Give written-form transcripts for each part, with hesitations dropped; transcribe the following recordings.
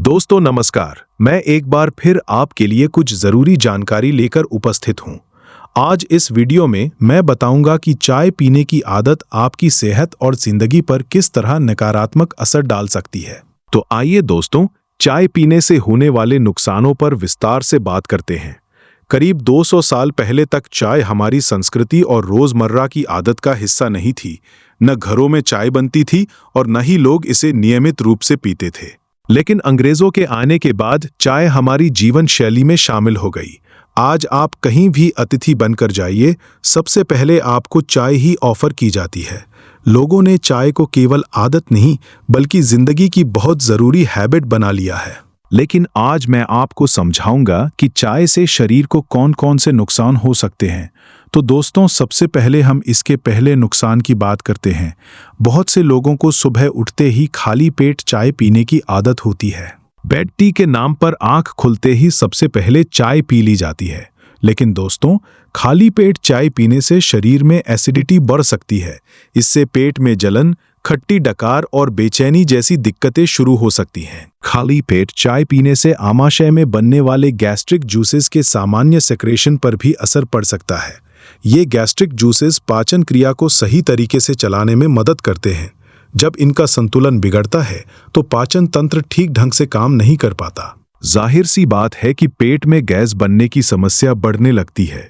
दोस्तों नमस्कार। मैं एक बार फिर आपके लिए कुछ जरूरी जानकारी लेकर उपस्थित हूं। आज इस वीडियो में मैं बताऊंगा कि चाय पीने की आदत आपकी सेहत और जिंदगी पर किस तरह नकारात्मक असर डाल सकती है। तो आइए दोस्तों, चाय पीने से होने वाले नुकसानों पर विस्तार से बात करते हैं। करीब 200 साल पहले तक चाय हमारी संस्कृति और रोजमर्रा की आदत का हिस्सा नहीं थी। न घरों में चाय बनती थी और न ही लोग इसे नियमित रूप से पीते थे। लेकिन अंग्रेजों के आने के बाद चाय हमारी जीवन शैली में शामिल हो गई। आज आप कहीं भी अतिथि बनकर जाइए, सबसे पहले आपको चाय ही ऑफर की जाती है। लोगों ने चाय को केवल आदत नहीं बल्कि जिंदगी की बहुत जरूरी हैबिट बना लिया है। लेकिन आज मैं आपको समझाऊंगा कि चाय से शरीर को कौन कौन से नुकसान हो सकते हैं। तो दोस्तों, सबसे पहले हम इसके पहले नुकसान की बात करते हैं। बहुत से लोगों को सुबह उठते ही खाली पेट चाय पीने की आदत होती है। बेड टी के नाम पर आंख खुलते ही सबसे पहले चाय पी ली जाती है। लेकिन दोस्तों, खाली पेट चाय पीने से शरीर में एसिडिटी बढ़ सकती है। इससे पेट में जलन, खट्टी डकार और बेचैनी जैसी दिक्कतें शुरू हो सकती हैं। खाली पेट चाय पीने से आमाशय में बनने वाले गैस्ट्रिक जूसेस के सामान्य सेक्रेशन पर भी असर पड़ सकता है। ये गैस्ट्रिक जूसेस पाचन क्रिया को सही तरीके से चलाने में मदद करते हैं। जब इनका संतुलन बिगड़ता है तो पाचन तंत्र ठीक ढंग से काम नहीं कर पाता। जाहिर सी बात है कि पेट में गैस बनने की समस्या बढ़ने लगती है।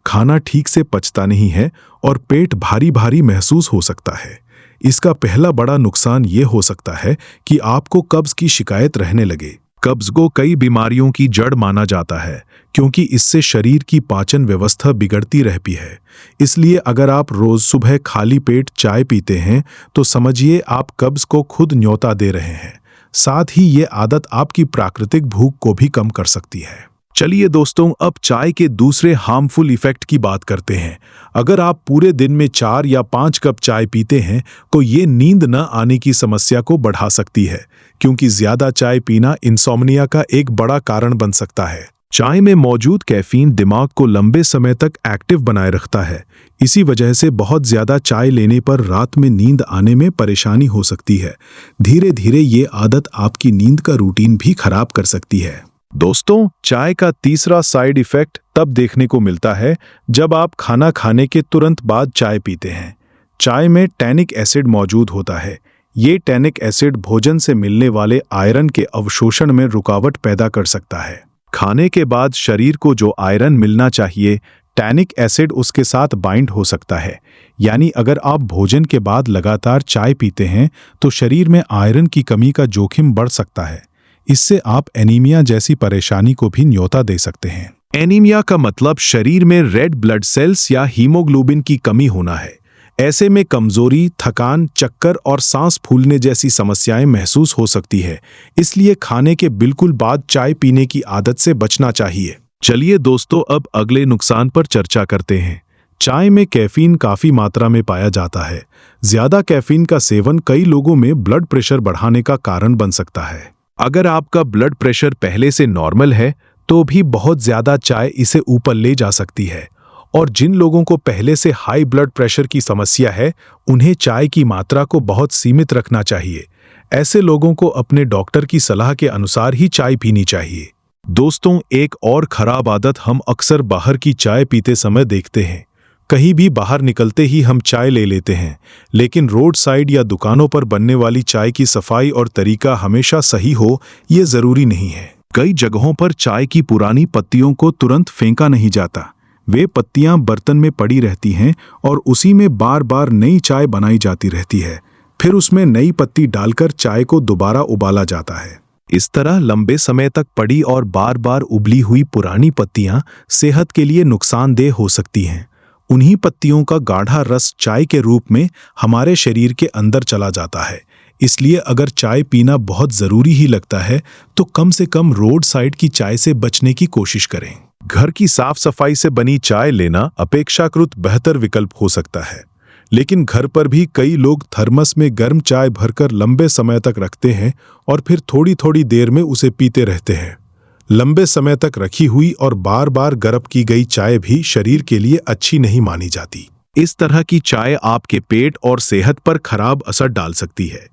खाना ठीक से पचता नहीं है और पेट भारी भारी महसूस हो सकता है। इसका पहला बड़ा नुकसान ये हो सकता है कि आपको कब्ज की शिकायत रहने लगे। कब्ज को कई बीमारियों की जड़ माना जाता है क्योंकि इससे शरीर की पाचन व्यवस्था बिगड़ती रहती है। इसलिए अगर आप रोज सुबह खाली पेट चाय पीते हैं तो समझिए आप कब्ज को खुद न्योता दे रहे हैं। साथ ही ये आदत आपकी प्राकृतिक भूख को भी कम कर सकती है। चलिए दोस्तों, अब चाय के दूसरे हार्मफुल इफेक्ट की बात करते हैं। अगर आप पूरे दिन में 4 या 5 कप चाय पीते हैं तो ये नींद न आने की समस्या को बढ़ा सकती है, क्योंकि ज्यादा चाय पीना इंसोम्निया का एक बड़ा कारण बन सकता है। चाय में मौजूद कैफीन दिमाग को लंबे समय तक एक्टिव बनाए रखता है। इसी वजह से बहुत ज्यादा चाय लेने पर रात में नींद आने में परेशानी हो सकती है। धीरे धीरे ये आदत आपकी नींद का रूटीन भी खराब कर सकती है। दोस्तों, चाय का तीसरा साइड इफेक्ट तब देखने को मिलता है जब आप खाना खाने के तुरंत बाद चाय पीते हैं। चाय में टैनिक एसिड मौजूद होता है। ये टैनिक एसिड भोजन से मिलने वाले आयरन के अवशोषण में रुकावट पैदा कर सकता है। खाने के बाद शरीर को जो आयरन मिलना चाहिए, टैनिक एसिड उसके साथ बाइंड हो सकता है। यानी अगर आप भोजन के बाद लगातार चाय पीते हैं तो शरीर में आयरन की कमी का जोखिम बढ़ सकता है। इससे आप एनीमिया जैसी परेशानी को भी न्योता दे सकते हैं। एनीमिया का मतलब शरीर में रेड ब्लड सेल्स या हीमोग्लोबिन की कमी होना है। ऐसे में कमजोरी, थकान, चक्कर और सांस फूलने जैसी समस्याएं महसूस हो सकती है। इसलिए खाने के बिल्कुल बाद चाय पीने की आदत से बचना चाहिए। चलिए दोस्तों, अब अगले नुकसान पर चर्चा करते हैं। चाय में कैफीन काफी मात्रा में पाया जाता है। ज्यादा कैफीन का सेवन कई लोगों में ब्लड प्रेशर बढ़ाने का कारण बन सकता है। अगर आपका ब्लड प्रेशर पहले से नॉर्मल है तो भी बहुत ज्यादा चाय इसे ऊपर ले जा सकती है। और जिन लोगों को पहले से हाई ब्लड प्रेशर की समस्या है, उन्हें चाय की मात्रा को बहुत सीमित रखना चाहिए। ऐसे लोगों को अपने डॉक्टर की सलाह के अनुसार ही चाय पीनी चाहिए। दोस्तों, एक और खराब आदत हम अक्सर बाहर की चाय पीते समय देखते हैं। कहीं भी बाहर निकलते ही हम चाय ले लेते हैं, लेकिन रोड साइड या दुकानों पर बनने वाली चाय की सफाई और तरीका हमेशा सही हो, ये जरूरी नहीं है। कई जगहों पर चाय की पुरानी पत्तियों को तुरंत फेंका नहीं जाता। वे पत्तियां बर्तन में पड़ी रहती हैं और उसी में बार बार नई चाय बनाई जाती रहती है। फिर उसमें नई पत्ती डालकर चाय को दोबारा उबाला जाता है। इस तरह लंबे समय तक पड़ी और बार बार उबली हुई पुरानी पत्तियां सेहत के लिए नुकसानदेह हो सकती हैं। उन्हीं पत्तियों का गाढ़ा रस चाय के रूप में हमारे शरीर के अंदर चला जाता है। इसलिए अगर चाय पीना बहुत जरूरी ही लगता है तो कम से कम रोड साइड की चाय से बचने की कोशिश करें। घर की साफ सफाई से बनी चाय लेना अपेक्षाकृत बेहतर विकल्प हो सकता है। लेकिन घर पर भी कई लोग थर्मस में गर्म चाय भरकर लंबे समय तक रखते हैं और फिर थोड़ी थोड़ी देर में उसे पीते रहते हैं। लंबे समय तक रखी हुई और बार बार गर्म की गई चाय भी शरीर के लिए अच्छी नहीं मानी जाती। इस तरह की चाय आपके पेट और सेहत पर खराब असर डाल सकती है।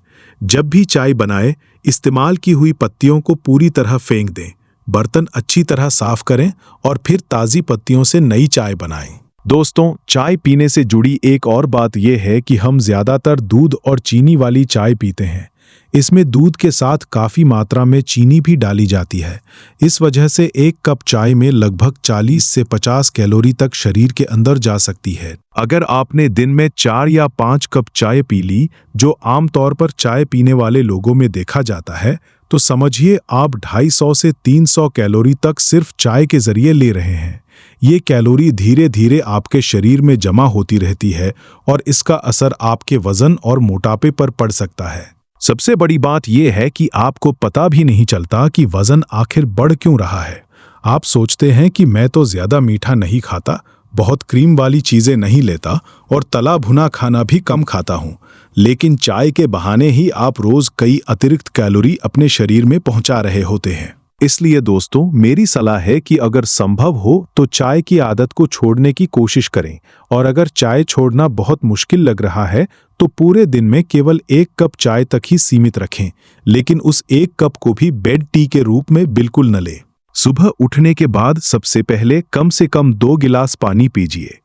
जब भी चाय बनाएं, इस्तेमाल की हुई पत्तियों को पूरी तरह फेंक दें। बर्तन अच्छी तरह साफ करें और फिर ताज़ी पत्तियों से नई चाय बनाएं। दोस्तों, चाय पीने से जुड़ी एक और बात यह है कि हम ज़्यादातर दूध और चीनी वाली चाय पीते हैं। इसमें दूध के साथ काफ़ी मात्रा में चीनी भी डाली जाती है। इस वजह से एक कप चाय में लगभग 40 से 50 कैलोरी तक शरीर के अंदर जा सकती है। अगर आपने दिन में 4 या 5 कप चाय पी ली, जो आमतौर पर चाय पीने वाले लोगों में देखा जाता है, तो समझिए आप 250 से 300 कैलोरी तक सिर्फ चाय के जरिए ले रहे हैं। ये कैलोरी धीरे धीरे आपके शरीर में जमा होती रहती है और इसका असर आपके वजन और मोटापे पर पड़ सकता है। सबसे बड़ी बात यह है कि आपको पता भी नहीं चलता कि वजन आखिर बढ़ क्यों रहा है। आप सोचते हैं कि मैं तो ज्यादा मीठा नहीं खाता, बहुत क्रीम वाली चीजें नहीं लेता और तला भुना खाना भी कम खाता हूं, लेकिन चाय के बहाने ही आप रोज कई अतिरिक्त कैलोरी अपने शरीर में पहुंचा रहे होते हैं। इसलिए दोस्तों, मेरी सलाह है कि अगर संभव हो तो चाय की आदत को छोड़ने की कोशिश करें, और अगर चाय छोड़ना बहुत मुश्किल लग रहा है तो पूरे दिन में केवल 1 कप चाय तक ही सीमित रखें, लेकिन उस 1 कप को भी बेड टी के रूप में बिल्कुल न लें। सुबह उठने के बाद सबसे पहले कम से कम 2 गिलास पानी पीजिए।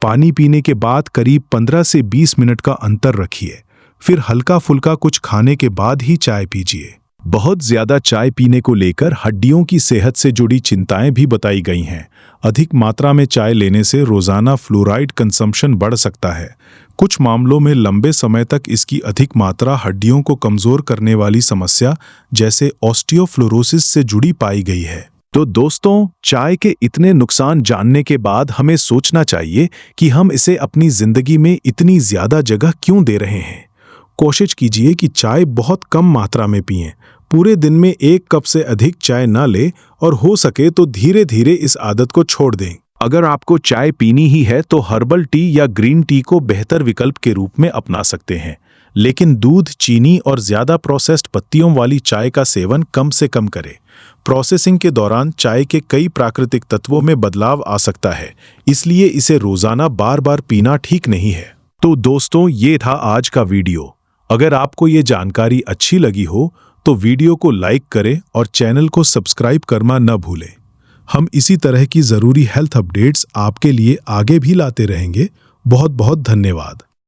पानी पीने के बाद करीब 15 से 20 मिनट का अंतर रखिए। फिर हल्का फुल्का कुछ खाने के बाद ही चाय पीजिए। बहुत ज्यादा चाय पीने को लेकर हड्डियों की सेहत से जुड़ी चिंताएं भी बताई गई हैं। अधिक मात्रा में चाय लेने से रोजाना फ्लोराइड कंजम्पशन बढ़ सकता है। कुछ मामलों में लंबे समय तक इसकी अधिक मात्रा हड्डियों को कमजोर करने वाली समस्या जैसे ऑस्टियोफ्लोरोसिस से जुड़ी पाई गई है। तो दोस्तों, चाय के इतने नुकसान जानने के बाद हमें सोचना चाहिए कि हम इसे अपनी जिंदगी में इतनी ज्यादा जगह क्यों दे रहे हैं। कोशिश कीजिए कि चाय बहुत कम मात्रा में पिएं। पूरे दिन में 1 कप से अधिक चाय ना लें और हो सके तो धीरे धीरे इस आदत को छोड़ दें। अगर आपको चाय पीनी ही है तो हर्बल टी या ग्रीन टी को बेहतर विकल्प के रूप में अपना सकते हैं, लेकिन दूध, चीनी और ज्यादा प्रोसेस्ड पत्तियों वाली चाय का सेवन कम से कम करें। प्रोसेसिंग के दौरान चाय के कई प्राकृतिक तत्वों में बदलाव आ सकता है, इसलिए इसे रोजाना बार बार पीना ठीक नहीं है। तो दोस्तों, ये था आज का वीडियो। अगर आपको ये जानकारी अच्छी लगी हो तो वीडियो को लाइक करें और चैनल को सब्सक्राइब करना न भूलें। हम इसी तरह की ज़रूरी हेल्थ अपडेट्स आपके लिए आगे भी लाते रहेंगे। बहुत बहुत धन्यवाद।